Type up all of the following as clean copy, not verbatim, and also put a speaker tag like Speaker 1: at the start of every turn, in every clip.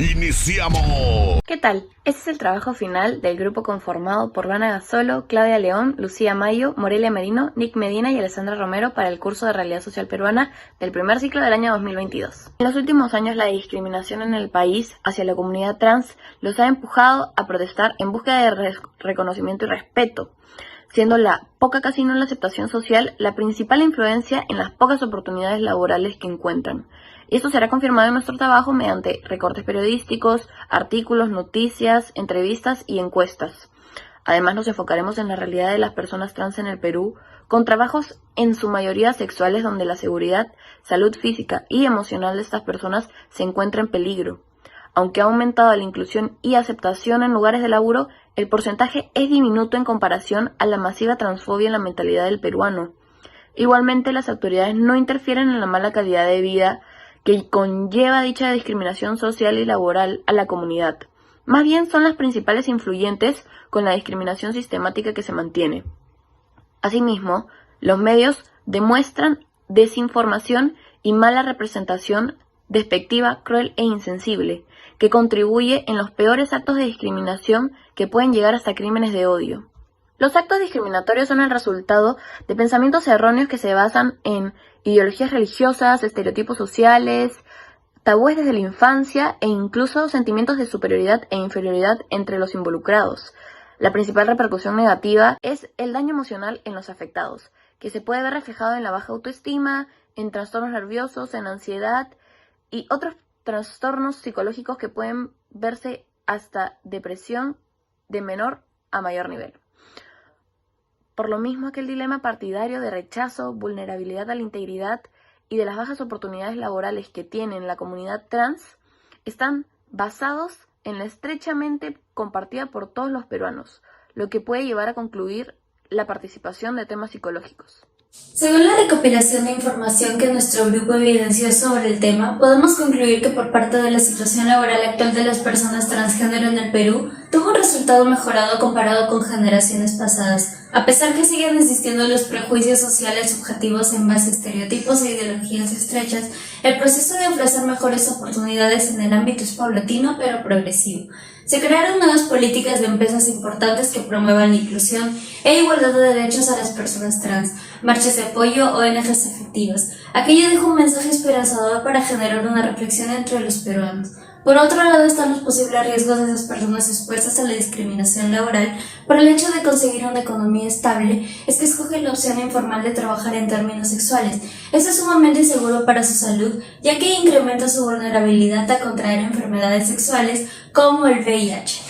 Speaker 1: ¡Iniciamos!
Speaker 2: ¿Qué tal? Este es el trabajo final del grupo conformado por Luana Gasolo, Claudia León, Lucía Mayo, Morelia Merino, Nick Medina y Alessandra Romero para el curso de Realidad Social Peruana del primer ciclo del año 2022. En los últimos años, la discriminación en el país hacia la comunidad trans los ha empujado a protestar en búsqueda de reconocimiento y respeto, siendo la poca casi nula aceptación social la principal influencia en las pocas oportunidades laborales que encuentran. Y esto será confirmado en nuestro trabajo mediante recortes periodísticos, artículos, noticias, entrevistas y encuestas. Además, nos enfocaremos en la realidad de las personas trans en el Perú, con trabajos en su mayoría sexuales donde la seguridad, salud física y emocional de estas personas se encuentra en peligro. Aunque ha aumentado la inclusión y aceptación en lugares de laburo, el porcentaje es diminuto en comparación a la masiva transfobia en la mentalidad del peruano. Igualmente, las autoridades no interfieren en la mala calidad de vida que conlleva dicha discriminación social y laboral a la comunidad. Más bien son las principales influyentes con la discriminación sistemática que se mantiene. Asimismo, los medios demuestran desinformación y mala representación despectiva, cruel e insensible, que contribuye en los peores actos de discriminación que pueden llegar hasta crímenes de odio. Los actos discriminatorios son el resultado de pensamientos erróneos que se basan en ideologías religiosas, estereotipos sociales, tabúes desde la infancia e incluso sentimientos de superioridad e inferioridad entre los involucrados. La principal repercusión negativa es el daño emocional en los afectados, que se puede ver reflejado en la baja autoestima, en trastornos nerviosos, en ansiedad y otros trastornos psicológicos que pueden verse hasta depresión de menor a mayor nivel. Por lo mismo que el dilema partidario de rechazo, vulnerabilidad a la integridad y de las bajas oportunidades laborales que tiene la comunidad trans están basados en la estrechamente compartida por todos los peruanos, lo que puede llevar a concluir la participación de temas psicológicos.
Speaker 3: Según la recopilación de información que nuestro grupo evidenció sobre el tema, podemos concluir que por parte de la situación laboral actual de las personas transgénero en el Perú, tuvo un resultado mejorado comparado con generaciones pasadas. A pesar que siguen existiendo los prejuicios sociales subjetivos en base a estereotipos e ideologías estrechas, el proceso de ofrecer mejores oportunidades en el ámbito es paulatino pero progresivo. Se crearon nuevas políticas de empresas importantes que promuevan la inclusión e igualdad de derechos a las personas trans, marchas de apoyo, ONGs efectivas. Aquello dejó un mensaje esperanzador para generar una reflexión entre los peruanos. Por otro lado están los posibles riesgos de esas personas expuestas a la discriminación laboral por el hecho de conseguir una economía estable, es que escogen la opción informal de trabajar en términos sexuales. Esto es sumamente inseguro para su salud, ya que incrementa su vulnerabilidad a contraer enfermedades sexuales como el VIH.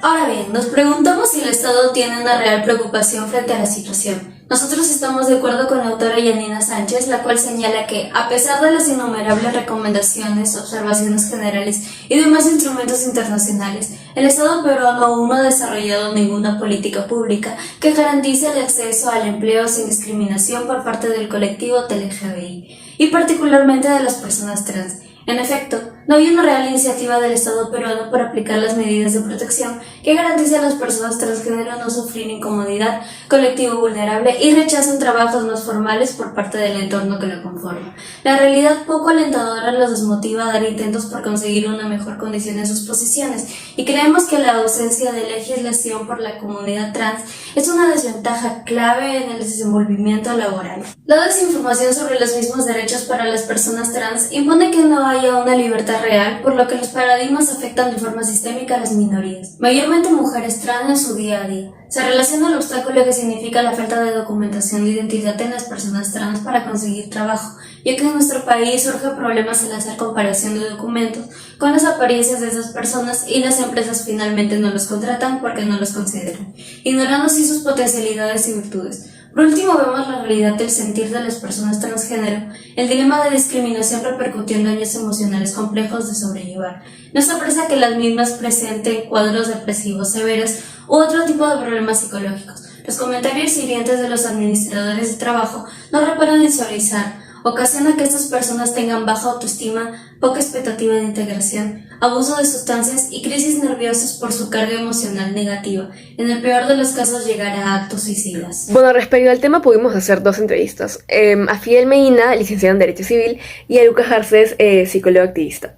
Speaker 3: Ahora bien, nos preguntamos si el Estado tiene una real preocupación frente a la situación. Nosotros estamos de acuerdo con la autora Yanina Sánchez, la cual señala que, a pesar de las innumerables recomendaciones, observaciones generales y demás instrumentos internacionales, el Estado peruano aún no ha desarrollado ninguna política pública que garantice el acceso al empleo sin discriminación por parte del colectivo LGBTI y particularmente de las personas trans. En efecto, no hay una real iniciativa del Estado peruano por aplicar las medidas de protección que garanticen a las personas transgénero no sufrir incomodidad, colectivo vulnerable y rechazan trabajos más formales por parte del entorno que lo conforma. La realidad poco alentadora los desmotiva a dar intentos por conseguir una mejor condición en sus posiciones y creemos que la ausencia de legislación por la comunidad trans es una desventaja clave en el desenvolvimiento laboral. La desinformación sobre los mismos derechos para las personas trans impone que no haya una libertad real, por lo que los paradigmas afectan de forma sistémica a las minorías, mayormente mujeres trans en su día a día. Se relaciona el obstáculo que significa la falta de documentación de identidad en las personas trans para conseguir trabajo, ya que en nuestro país surgen problemas al hacer comparación de documentos con las apariencias de esas personas y las empresas finalmente no los contratan porque no los consideran, ignorando así sus potencialidades y virtudes. Por último, vemos la realidad del sentir de las personas transgénero. El dilema de discriminación repercutió en daños emocionales complejos de sobrellevar. No se aprecia que las mismas presenten cuadros depresivos severos u otro tipo de problemas psicológicos. Los comentarios hirientes de los administradores de trabajo no reparan en suavizar, ocasiona que estas personas tengan baja autoestima, poca expectativa de integración, abuso de sustancias y crisis nerviosas por su carga emocional negativa. En el peor de los casos llegar a actos suicidas.
Speaker 4: Bueno, respecto al tema pudimos hacer dos entrevistas. A Fidel Medina, licenciado en Derecho Civil, y a Lucas Garcés, psicólogo activista.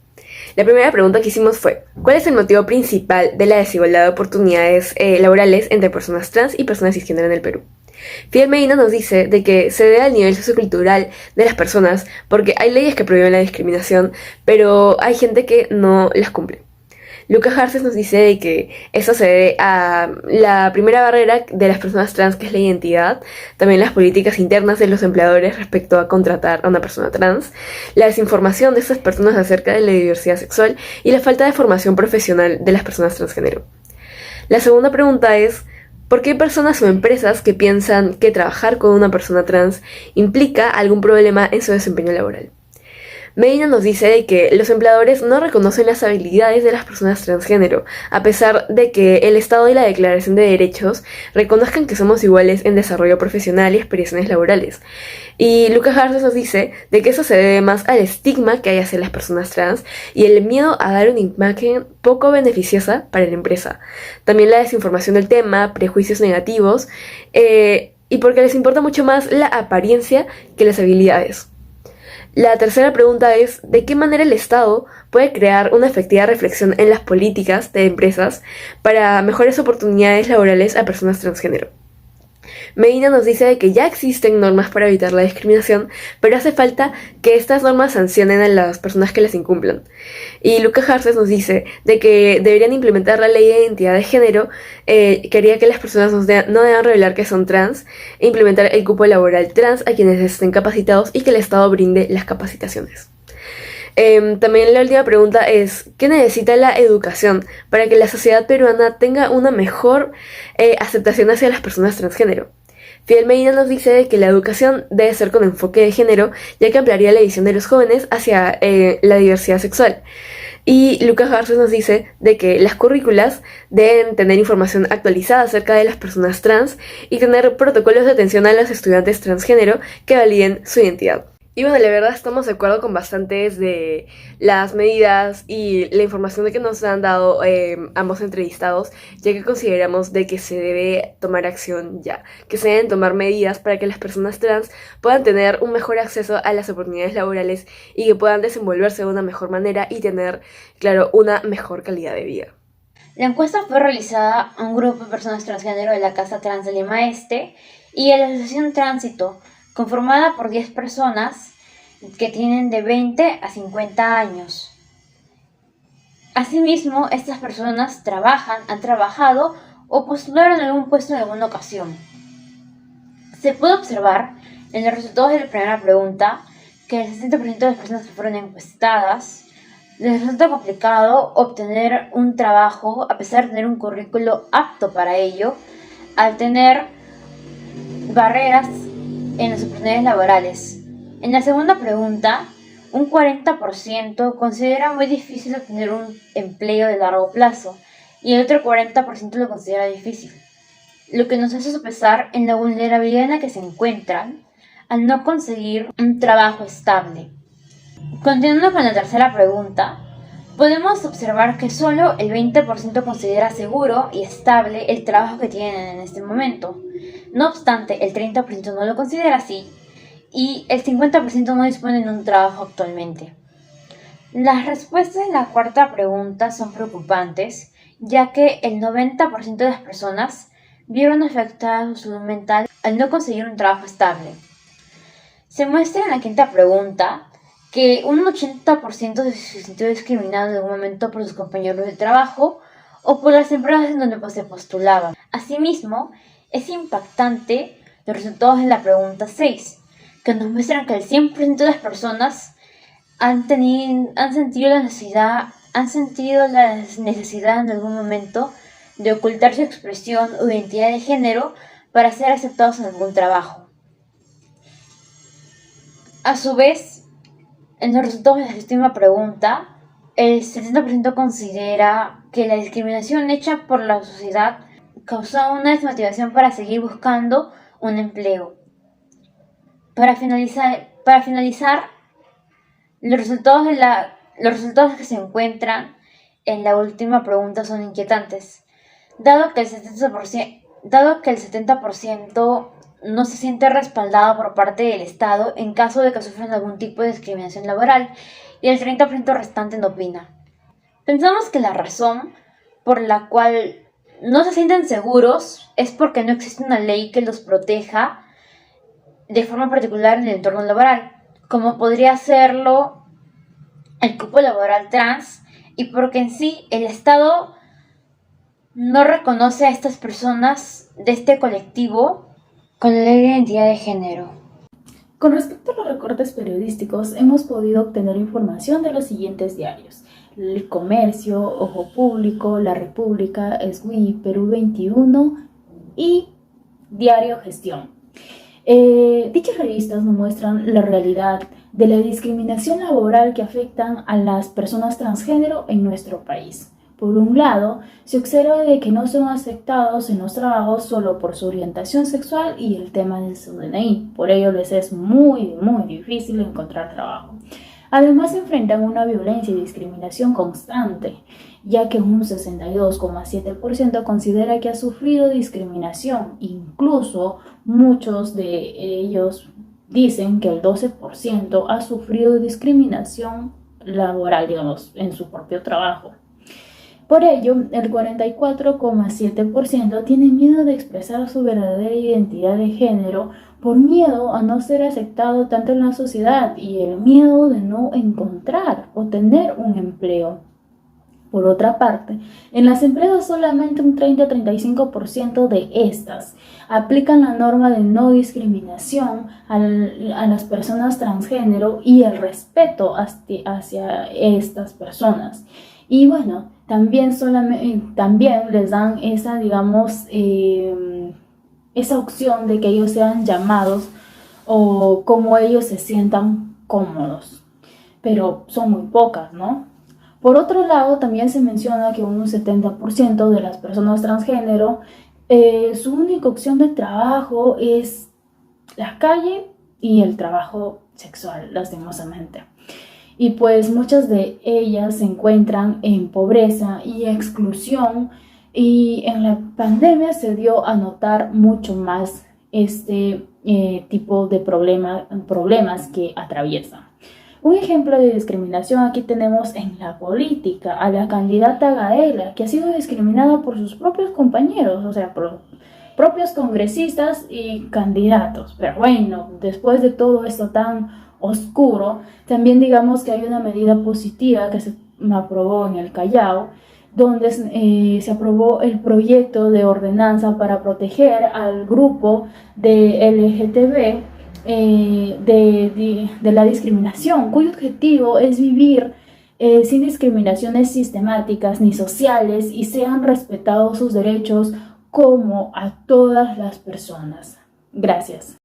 Speaker 4: La primera pregunta que hicimos fue, ¿cuál es el motivo principal de la desigualdad de oportunidades laborales entre personas trans y personas cisgénero en el Perú? Fidel Medina nos dice de que se debe al nivel sociocultural de las personas porque hay leyes que prohíben la discriminación, pero hay gente que no las cumple. Lucas Garces nos dice de que eso se debe a la primera barrera de las personas trans, que es la identidad, también las políticas internas de los empleadores respecto a contratar a una persona trans, la desinformación de estas personas acerca de la diversidad sexual y la falta de formación profesional de las personas transgénero. La segunda pregunta es, ¿por qué hay personas o empresas que piensan que trabajar con una persona trans implica algún problema en su desempeño laboral? Medina nos dice de que los empleadores no reconocen las habilidades de las personas transgénero, a pesar de que el Estado y la Declaración de Derechos reconozcan que somos iguales en desarrollo profesional y experiencias laborales. Y Lucas Garces nos dice de que eso se debe más al estigma que hay hacia las personas trans y el miedo a dar una imagen poco beneficiosa para la empresa. También la desinformación del tema, prejuicios negativos, y porque les importa mucho más la apariencia que las habilidades. La tercera pregunta es, ¿de qué manera el Estado puede crear una efectiva reflexión en las políticas de empresas para mejores oportunidades laborales a personas transgénero? Medina nos dice de que ya existen normas para evitar la discriminación, pero hace falta que estas normas sancionen a las personas que las incumplan. Y Lucas Garces nos dice de que deberían implementar la ley de identidad de género, que haría que las personas no deban revelar que son trans, e implementar el cupo laboral trans a quienes estén capacitados y que el Estado brinde las capacitaciones. También la última pregunta es, ¿qué necesita la educación para que la sociedad peruana tenga una mejor aceptación hacia las personas transgénero? Fidel Medina nos dice que la educación debe ser con enfoque de género, ya que ampliaría la visión de los jóvenes hacia la diversidad sexual. Y Lucas Garces nos dice de que las currículas deben tener información actualizada acerca de las personas trans y tener protocolos de atención a los estudiantes transgénero que validen su identidad. Y bueno, la verdad estamos de acuerdo con bastantes de las medidas y la información de que nos han dado ambos entrevistados, ya que consideramos de que se debe tomar acción ya, que se deben tomar medidas para que las personas trans puedan tener un mejor acceso a las oportunidades laborales y que puedan desenvolverse de una mejor manera y tener, claro, una mejor calidad de vida.
Speaker 3: La encuesta fue realizada a un grupo de personas transgénero de la Casa Trans de Lima Este y a la Asociación Tránsito, conformada por 10 personas que tienen de 20 a 50 años. Asimismo, estas personas han trabajado o postularon algún puesto en alguna ocasión. Se puede observar en los resultados de la primera pregunta que el 60% de las personas que fueron encuestadas les resulta complicado obtener un trabajo a pesar de tener un currículo apto para ello, al tener barreras en las oportunidades laborales. En la segunda pregunta, un 40% considera muy difícil obtener un empleo de largo plazo y el otro 40% lo considera difícil, lo que nos hace sopesar en la vulnerabilidad en la que se encuentran al no conseguir un trabajo estable. Continuando con la tercera pregunta, podemos observar que solo el 20% considera seguro y estable el trabajo que tienen en este momento. No obstante, el 30% no lo considera así y el 50% no dispone de un trabajo actualmente. Las respuestas de la cuarta pregunta son preocupantes, ya que el 90% de las personas vieron afectada su salud mental al no conseguir un trabajo estable. Se muestra en la quinta pregunta que un 80% se sintió discriminado en algún momento por sus compañeros de trabajo o por las empresas en donde se postulaban. Asimismo, es impactante los resultados de la pregunta 6, que nos muestran que el 100% de las personas han sentido la necesidad en algún momento de ocultar su expresión o identidad de género para ser aceptados en algún trabajo. A su vez, en los resultados de la séptima pregunta, el 70% considera que la discriminación hecha por la sociedad causó una desmotivación para seguir buscando un empleo. Para finalizar, los resultados que se encuentran en la última pregunta son inquietantes, dado que el 70% no se siente respaldado por parte del Estado en caso de que sufran algún tipo de discriminación laboral y el 30% restante no opina. Pensamos que la razón por la cual no se sienten seguros es porque no existe una ley que los proteja de forma particular en el entorno laboral, como podría hacerlo el cupo laboral trans, y porque en sí el Estado no reconoce a estas personas de este colectivo con la ley de identidad de género.
Speaker 1: Con respecto a los recortes periodísticos, hemos podido obtener información de los siguientes diarios: El Comercio, Ojo Público, La República, Eswi, Perú 21 y Diario Gestión. Dichas revistas nos muestran la realidad de la discriminación laboral que afectan a las personas transgénero en nuestro país. Por un lado, se observa de que no son aceptados en los trabajos solo por su orientación sexual y el tema de su DNI. Por ello les es muy difícil encontrar trabajo. Además, se enfrentan a una violencia y discriminación constante, ya que un 62,7% considera que ha sufrido discriminación. Incluso muchos de ellos dicen que el 12% ha sufrido discriminación laboral, en su propio trabajo. Por ello, el 44,7% tiene miedo de expresar su verdadera identidad de género por miedo a no ser aceptado tanto en la sociedad y el miedo de no encontrar o tener un empleo. Por otra parte, en las empresas solamente un 30-35% de estas aplican la norma de no discriminación a las personas transgénero y el respeto hacia estas personas. Y bueno, también les dan esa opción de que ellos sean llamados o como ellos se sientan cómodos, pero son muy pocas, ¿no? Por otro lado, también se menciona que un 70% de las personas transgénero, su única opción de trabajo es la calle y el trabajo sexual, lastimosamente. Y pues muchas de ellas se encuentran en pobreza y exclusión, y en la pandemia se dio a notar mucho más este tipo de problemas que atraviesan. Un ejemplo de discriminación aquí tenemos en la política a la candidata Gaela, que ha sido discriminada por sus propios compañeros, o sea, por propios congresistas y candidatos. Pero bueno, después de todo esto tan oscuro, también digamos que hay una medida positiva que se aprobó en el Callao, donde se aprobó el proyecto de ordenanza para proteger al grupo de LGTB de la discriminación, cuyo objetivo es vivir sin discriminaciones sistemáticas ni sociales y sean respetados sus derechos como a todas las personas. Gracias.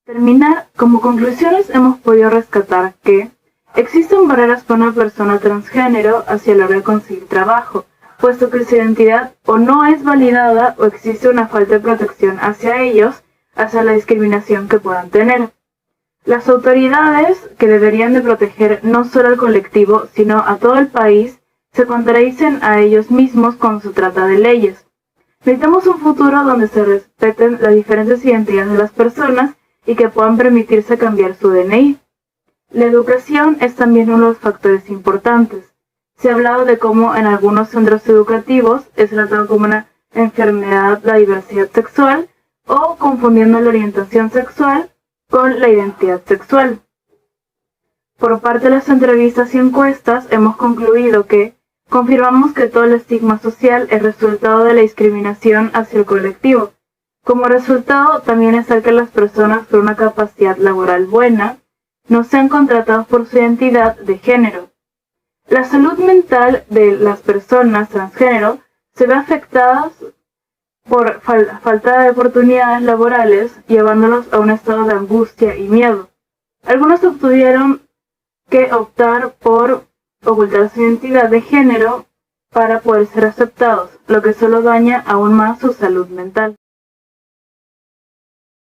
Speaker 5: Terminar, como conclusiones hemos podido rescatar que existen barreras para una persona transgénero hacia la hora de conseguir trabajo, puesto que su identidad o no es validada o existe una falta de protección hacia ellos, hacia la discriminación que puedan tener. Las autoridades, que deberían de proteger no solo al colectivo, sino a todo el país, se contradicen a ellos mismos cuando se trata de leyes. Necesitamos un futuro donde se respeten las diferentes identidades de las personas y que puedan permitirse cambiar su DNI. La educación es también uno de los factores importantes. Se ha hablado de cómo en algunos centros educativos es tratado como una enfermedad la diversidad sexual o confundiendo la orientación sexual con la identidad sexual. Por parte de las entrevistas y encuestas hemos concluido que confirmamos que todo el estigma social es resultado de la discriminación hacia el colectivo. Como resultado, también está que las personas con una capacidad laboral buena no sean contratados por su identidad de género. La salud mental de las personas transgénero se ve afectada por falta de oportunidades laborales, llevándolos a un estado de angustia y miedo. Algunos tuvieron que optar por ocultar su identidad de género para poder ser aceptados, lo que solo daña aún más su salud mental.